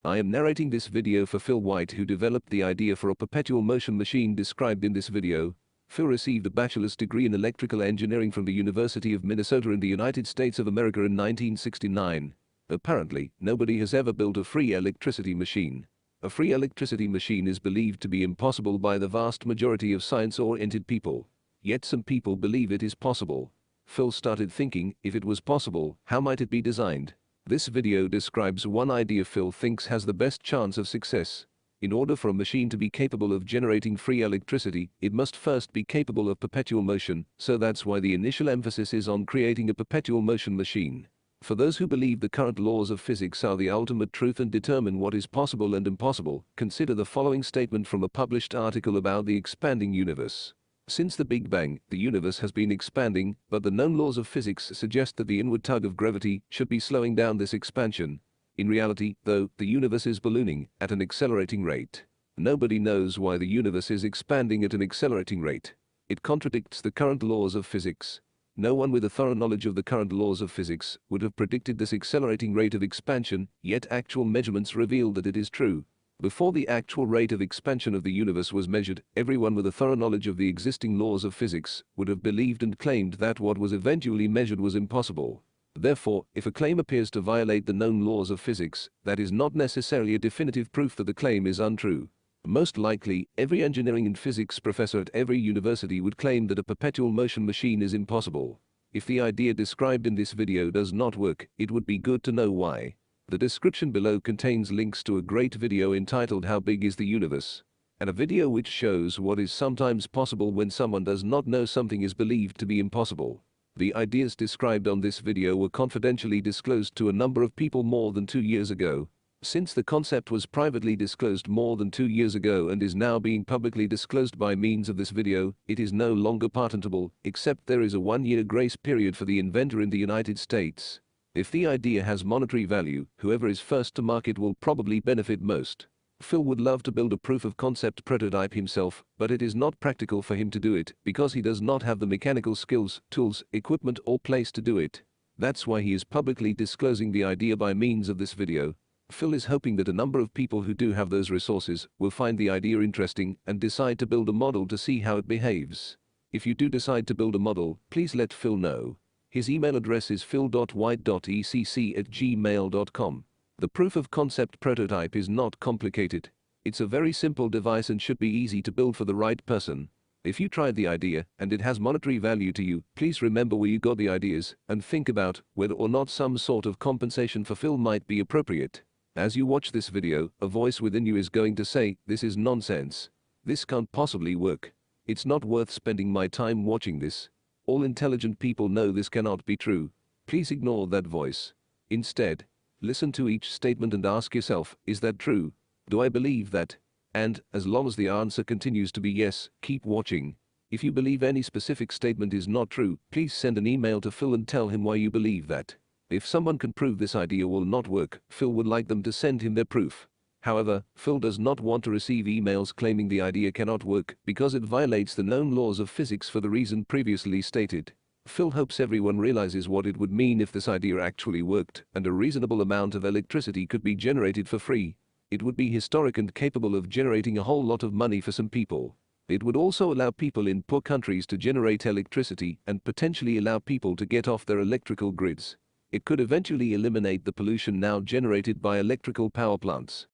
I am narrating this video for Phil White, who developed the idea for a perpetual motion machine described in this video. Phil received a bachelor's degree in electrical engineering from the University of Minnesota in the United States of America in 1969. Apparently, nobody has ever built a free electricity machine. A free electricity machine is believed to be impossible by the vast majority of science-oriented people. Yet some people believe it is possible. Phil started thinking, if it was possible, how might it be designed? This video describes one idea Phil thinks has the best chance of success. In order for a machine to be capable of generating free electricity, it must first be capable of perpetual motion, so that's why the initial emphasis is on creating a perpetual motion machine. For those who believe the current laws of physics are the ultimate truth and determine what is possible and impossible, consider the following statement from a published article about the expanding universe. Since the Big Bang, the universe has been expanding, but the known laws of physics suggest that the inward tug of gravity should be slowing down this expansion. In reality, though, the universe is ballooning at an accelerating rate. Nobody knows why the universe is expanding at an accelerating rate. It contradicts the current laws of physics. No one with a thorough knowledge of the current laws of physics would have predicted this accelerating rate of expansion, yet actual measurements reveal that it is true. Before the actual rate of expansion of the universe was measured, everyone with a thorough knowledge of the existing laws of physics would have believed and claimed that what was eventually measured was impossible. Therefore, if a claim appears to violate the known laws of physics, that is not necessarily a definitive proof that the claim is untrue. Most likely, every engineering and physics professor at every university would claim that a perpetual motion machine is impossible. If the idea described in this video does not work, it would be good to know why. The description below contains links to a great video entitled How Big is the Universe? And a video which shows what is sometimes possible when someone does not know something is believed to be impossible. The ideas described on this video were confidentially disclosed to a number of people more than 2 years ago. Since the concept was privately disclosed more than 2 years ago and is now being publicly disclosed by means of this video, it is no longer patentable, except there is a 1-year grace period for the inventor in the United States. If the idea has monetary value, whoever is first to market will probably benefit most. Phil would love to build a proof-of-concept prototype himself, but it is not practical for him to do it because he does not have the mechanical skills, tools, equipment or place to do it. That's why he is publicly disclosing the idea by means of this video. Phil is hoping that a number of people who do have those resources will find the idea interesting and decide to build a model to see how it behaves. If you do decide to build a model, please let Phil know. His email address is phil.white.ecc@gmail.com. The proof-of-concept prototype is not complicated. It's a very simple device and should be easy to build for the right person. If you tried the idea and it has monetary value to you, please remember where you got the ideas and think about whether or not some sort of compensation for Phil might be appropriate. As you watch this video, a voice within you is going to say, "This is nonsense. This can't possibly work. It's not worth spending my time watching this. All intelligent people know this cannot be true." Please ignore that voice. Instead, listen to each statement and ask yourself, is that true? Do I believe that? And, as long as the answer continues to be yes, keep watching. If you believe any specific statement is not true, please send an email to Phil and tell him why you believe that. If someone can prove this idea will not work, Phil would like them to send him their proof. However, Phil does not want to receive emails claiming the idea cannot work because it violates the known laws of physics for the reason previously stated. Phil hopes everyone realizes what it would mean if this idea actually worked and a reasonable amount of electricity could be generated for free. It would be historic and capable of generating a whole lot of money for some people. It would also allow people in poor countries to generate electricity and potentially allow people to get off their electrical grids. It could eventually eliminate the pollution now generated by electrical power plants.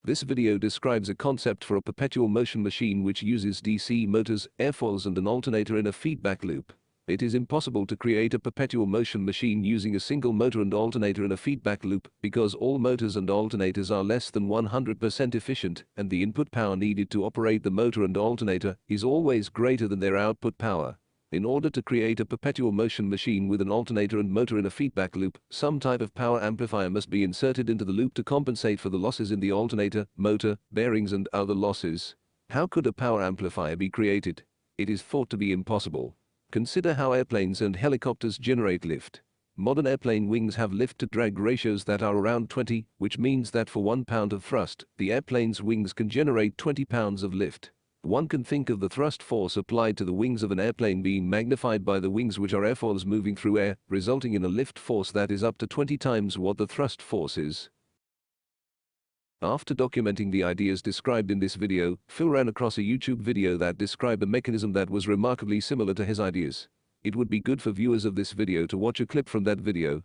This video describes a concept for a perpetual motion machine which uses DC motors, airfoils and an alternator in a feedback loop. It is impossible to create a perpetual motion machine using a single motor and alternator in a feedback loop because all motors and alternators are less than 100% efficient and the input power needed to operate the motor and alternator is always greater than their output power. In order to create a perpetual motion machine with an alternator and motor in a feedback loop, some type of power amplifier must be inserted into the loop to compensate for the losses in the alternator, motor, bearings and other losses. How could a power amplifier be created? It is thought to be impossible. Consider how airplanes and helicopters generate lift. Modern airplane wings have lift-to-drag ratios that are around 20, which means that for 1 pound of thrust, the airplane's wings can generate 20 pounds of lift. One can think of the thrust force applied to the wings of an airplane being magnified by the wings, which are airfoils moving through air, resulting in a lift force that is up to 20 times what the thrust force is. After documenting the ideas described in this video, Phil ran across a YouTube video that described a mechanism that was remarkably similar to his ideas. It would be good for viewers of this video to watch a clip from that video.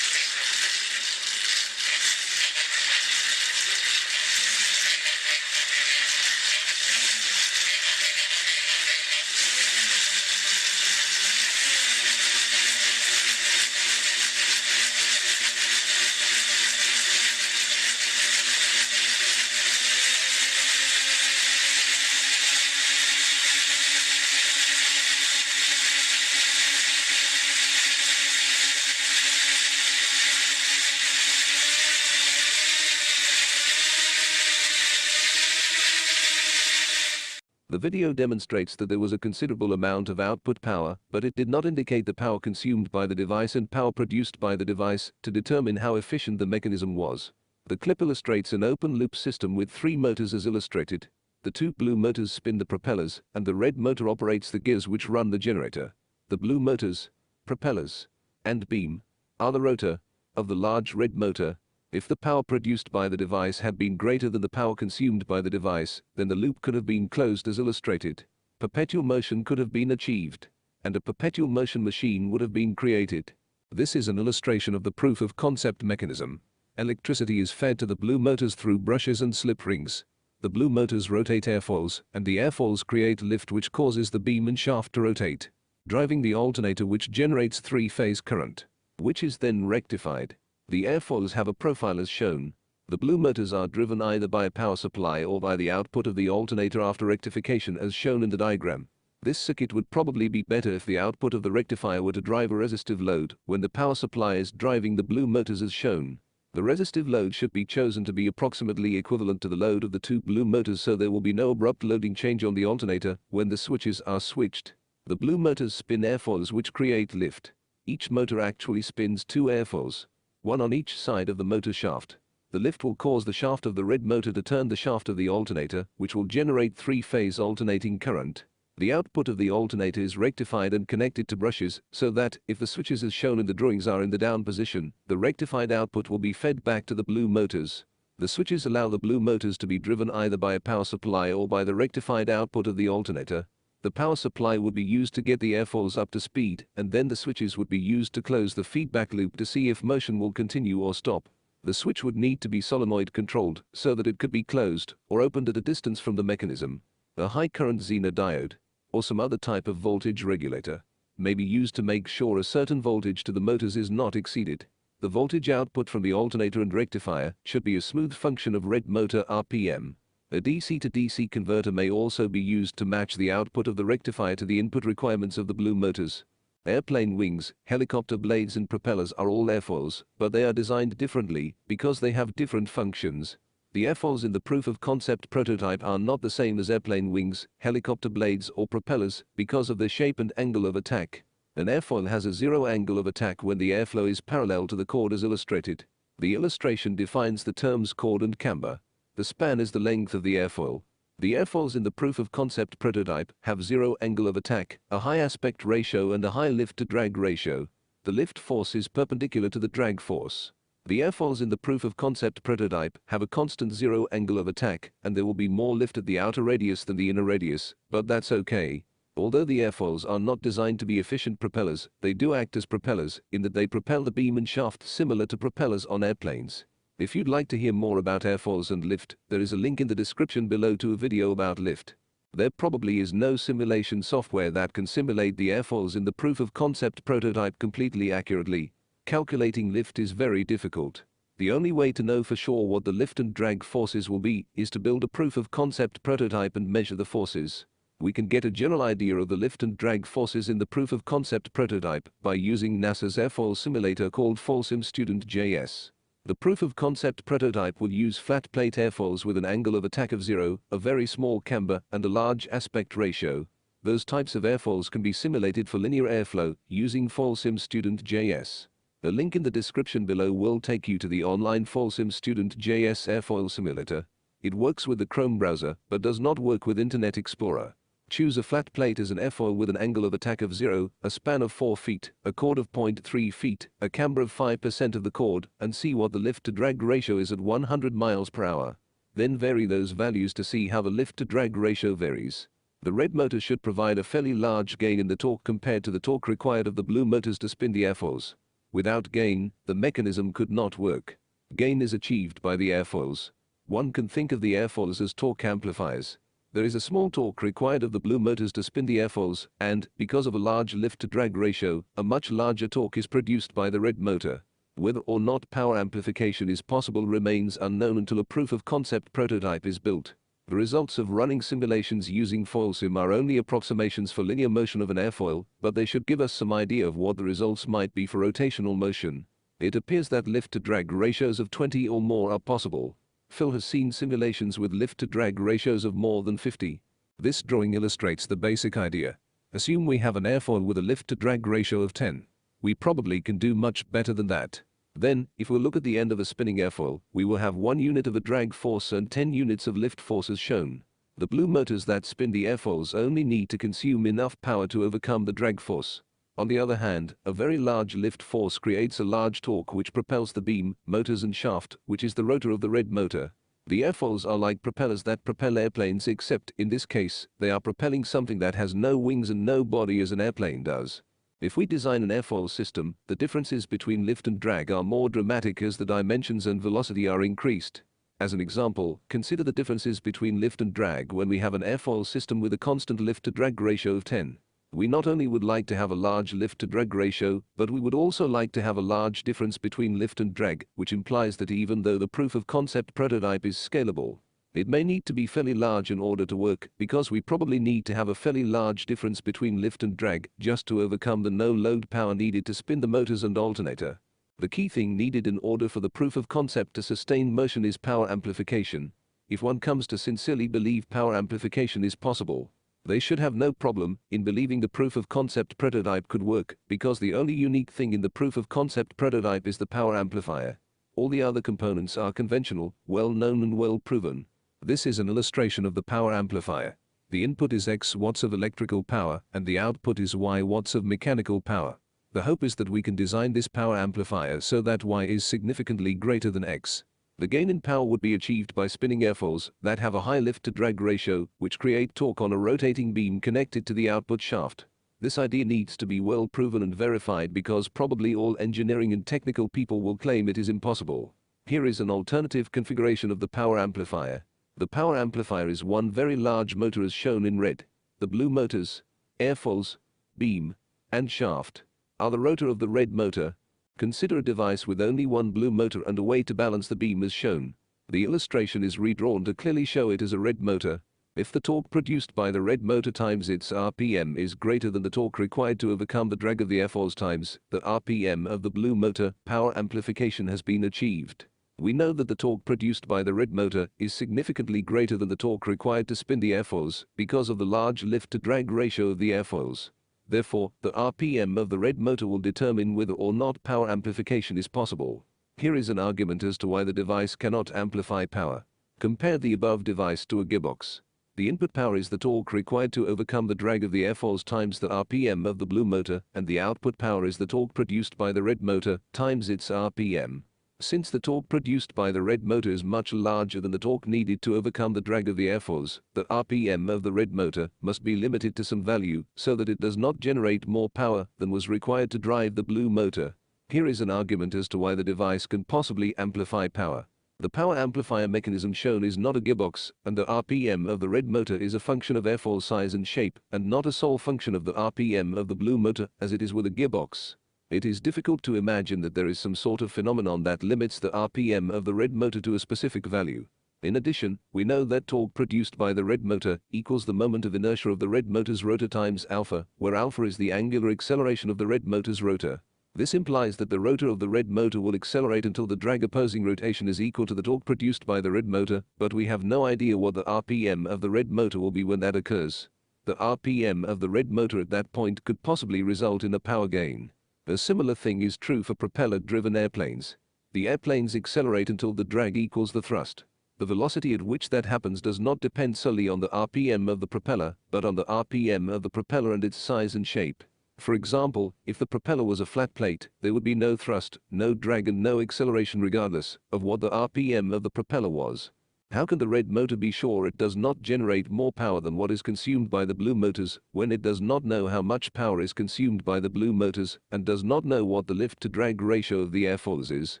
The video demonstrates that there was a considerable amount of output power, but it did not indicate the power consumed by the device and power produced by the device to determine how efficient the mechanism was. The clip illustrates an open-loop system with 3 motors as illustrated. The 2 blue motors spin the propellers, and the red motor operates the gears which run the generator. The blue motors, propellers, and beam are the rotor of the large red motor. If the power produced by the device had been greater than the power consumed by the device, then the loop could have been closed as illustrated. Perpetual motion could have been achieved, and a perpetual motion machine would have been created. This is an illustration of the proof of concept mechanism. Electricity is fed to the blue motors through brushes and slip rings. The blue motors rotate airfoils, and the airfoils create lift which causes the beam and shaft to rotate, driving the alternator which generates 3-phase current, which is then rectified. The airfoils have a profile as shown. The blue motors are driven either by a power supply or by the output of the alternator after rectification as shown in the diagram. This circuit would probably be better if the output of the rectifier were to drive a resistive load when the power supply is driving the blue motors as shown. The resistive load should be chosen to be approximately equivalent to the load of the 2 blue motors so there will be no abrupt loading change on the alternator when the switches are switched. The blue motors spin airfoils which create lift. Each motor actually spins 2 airfoils, one on each side of the motor shaft. The lift will cause the shaft of the red motor to turn the shaft of the alternator, which will generate 3-phase alternating current. The output of the alternator is rectified and connected to brushes, so that, if the switches as shown in the drawings are in the down position, the rectified output will be fed back to the blue motors. The switches allow the blue motors to be driven either by a power supply or by the rectified output of the alternator. The power supply would be used to get the airfoils up to speed, and then the switches would be used to close the feedback loop to see if motion will continue or stop. The switch would need to be solenoid controlled so that it could be closed or opened at a distance from the mechanism. A high current Zener diode, or some other type of voltage regulator, may be used to make sure a certain voltage to the motors is not exceeded. The voltage output from the alternator and rectifier should be a smooth function of red motor RPM. A DC to DC converter may also be used to match the output of the rectifier to the input requirements of the blue motors. Airplane wings, helicopter blades and propellers are all airfoils, but they are designed differently because they have different functions. The airfoils in the proof of concept prototype are not the same as airplane wings, helicopter blades or propellers because of their shape and angle of attack. An airfoil has a 0 angle of attack when the airflow is parallel to the chord as illustrated. The illustration defines the terms chord and camber. The span is the length of the airfoil. The airfoils in the proof of concept prototype have 0 angle of attack, a high aspect ratio and a high lift to drag ratio. The lift force is perpendicular to the drag force. The airfoils in the proof of concept prototype have a constant 0 angle of attack, and there will be more lift at the outer radius than the inner radius, but that's okay. Although the airfoils are not designed to be efficient propellers, they do act as propellers in that they propel the beam and shaft similar to propellers on airplanes. If you'd like to hear more about airfoils and lift, there is a link in the description below to a video about lift. There probably is no simulation software that can simulate the airfoils in the proof of concept prototype completely accurately. Calculating lift is very difficult. The only way to know for sure what the lift and drag forces will be is to build a proof of concept prototype and measure the forces. We can get a general idea of the lift and drag forces in the proof of concept prototype by using NASA's Airfoil simulator called FoilSim Student JS. The proof of concept prototype will use flat plate airfoils with an angle of attack of 0, a very small camber, and a large aspect ratio. Those types of airfoils can be simulated for linear airflow using FoilSim Student JS. A link in the description below will take you to the online FoilSim Student JS Airfoil simulator. It works with the Chrome browser but does not work with Internet Explorer. Choose a flat plate as an airfoil with an angle of attack of 0, a span of 4 feet, a chord of 0.3 feet, a camber of 5% of the chord, and see what the lift-to-drag ratio is at 100 miles per hour. Then vary those values to see how the lift-to-drag ratio varies. The red motor should provide a fairly large gain in the torque compared to the torque required of the blue motors to spin the airfoils. Without gain, the mechanism could not work. Gain is achieved by the airfoils. One can think of the airfoils as torque amplifiers. There is a small torque required of the blue motors to spin the airfoils, and, because of a large lift-to-drag ratio, a much larger torque is produced by the red motor. Whether or not power amplification is possible remains unknown until a proof-of-concept prototype is built. The results of running simulations using FoilSim are only approximations for linear motion of an airfoil, but they should give us some idea of what the results might be for rotational motion. It appears that lift-to-drag ratios of 20 or more are possible. Phil has seen simulations with lift-to-drag ratios of more than 50. This drawing illustrates the basic idea. Assume we have an airfoil with a lift-to-drag ratio of 10. We probably can do much better than that. Then, if we look at the end of a spinning airfoil, we will have 1 unit of a drag force and 10 units of lift force as shown. The blue motors that spin the airfoils only need to consume enough power to overcome the drag force. On the other hand, a very large lift force creates a large torque which propels the beam, motors and shaft, which is the rotor of the red motor. The airfoils are like propellers that propel airplanes, except, in this case, they are propelling something that has no wings and no body as an airplane does. If we design an airfoil system, the differences between lift and drag are more dramatic as the dimensions and velocity are increased. As an example, consider the differences between lift and drag when we have an airfoil system with a constant lift-to-drag ratio of 10. We not only would like to have a large lift-to-drag ratio, but we would also like to have a large difference between lift and drag, which implies that even though the proof-of-concept prototype is scalable, it may need to be fairly large in order to work, because we probably need to have a fairly large difference between lift and drag just to overcome the no-load power needed to spin the motors and alternator. The key thing needed in order for the proof-of-concept to sustain motion is power amplification. If one comes to sincerely believe power amplification is possible, they should have no problem in believing the proof-of-concept prototype could work, because the only unique thing in the proof-of-concept prototype is the power amplifier. All the other components are conventional, well-known and well-proven. This is an illustration of the power amplifier. The input is X watts of electrical power and the output is Y watts of mechanical power. The hope is that we can design this power amplifier so that Y is significantly greater than X. The gain in power would be achieved by spinning airfoils that have a high lift-to-drag ratio, which create torque on a rotating beam connected to the output shaft. This idea needs to be well proven and verified because probably all engineering and technical people will claim it is impossible. Here is an alternative configuration of the power amplifier. The power amplifier is one very large motor as shown in red. The blue motors, airfoils, beam, and shaft are the rotor of the red motor. Consider a device with only one blue motor and a way to balance the beam as shown. The illustration is redrawn to clearly show it as a red motor. If the torque produced by the red motor times its RPM is greater than the torque required to overcome the drag of the airfoils times the RPM of the blue motor, power amplification has been achieved. We know that the torque produced by the red motor is significantly greater than the torque required to spin the airfoils because of the large lift-to-drag ratio of the airfoils. Therefore, the RPM of the red motor will determine whether or not power amplification is possible. Here is an argument as to why the device cannot amplify power. Compare the above device to a gearbox. The input power is the torque required to overcome the drag of the airfoils times the RPM of the blue motor, and the output power is the torque produced by the red motor times its RPM. Since the torque produced by the red motor is much larger than the torque needed to overcome the drag of the airfoils, the RPM of the red motor must be limited to some value so that it does not generate more power than was required to drive the blue motor. Here is an argument as to why the device can possibly amplify power. The power amplifier mechanism shown is not a gearbox, and the RPM of the red motor is a function of airfoil size and shape, and not a sole function of the RPM of the blue motor as it is with a gearbox. It is difficult to imagine that there is some sort of phenomenon that limits the RPM of the red motor to a specific value. In addition, we know that torque produced by the red motor equals the moment of inertia of the red motor's rotor times alpha, where alpha is the angular acceleration of the red motor's rotor. This implies that the rotor of the red motor will accelerate until the drag opposing rotation is equal to the torque produced by the red motor, but we have no idea what the RPM of the red motor will be when that occurs. The RPM of the red motor at that point could possibly result in a power gain. A similar thing is true for propeller-driven airplanes. The airplanes accelerate until the drag equals the thrust. The velocity at which that happens does not depend solely on the RPM of the propeller, but on the RPM of the propeller and its size and shape. For example, if the propeller was a flat plate, there would be no thrust, no drag and no acceleration regardless of what the RPM of the propeller was. How can the red motor be sure it does not generate more power than what is consumed by the blue motors when it does not know how much power is consumed by the blue motors and does not know what the lift-to-drag ratio of the airfoils is?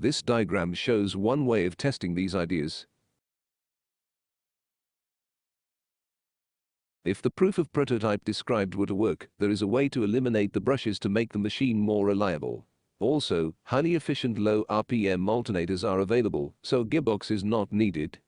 This diagram shows one way of testing these ideas. If the proof of prototype described were to work, there is a way to eliminate the brushes to make the machine more reliable. Also, highly efficient low RPM alternators are available, so a gearbox is not needed.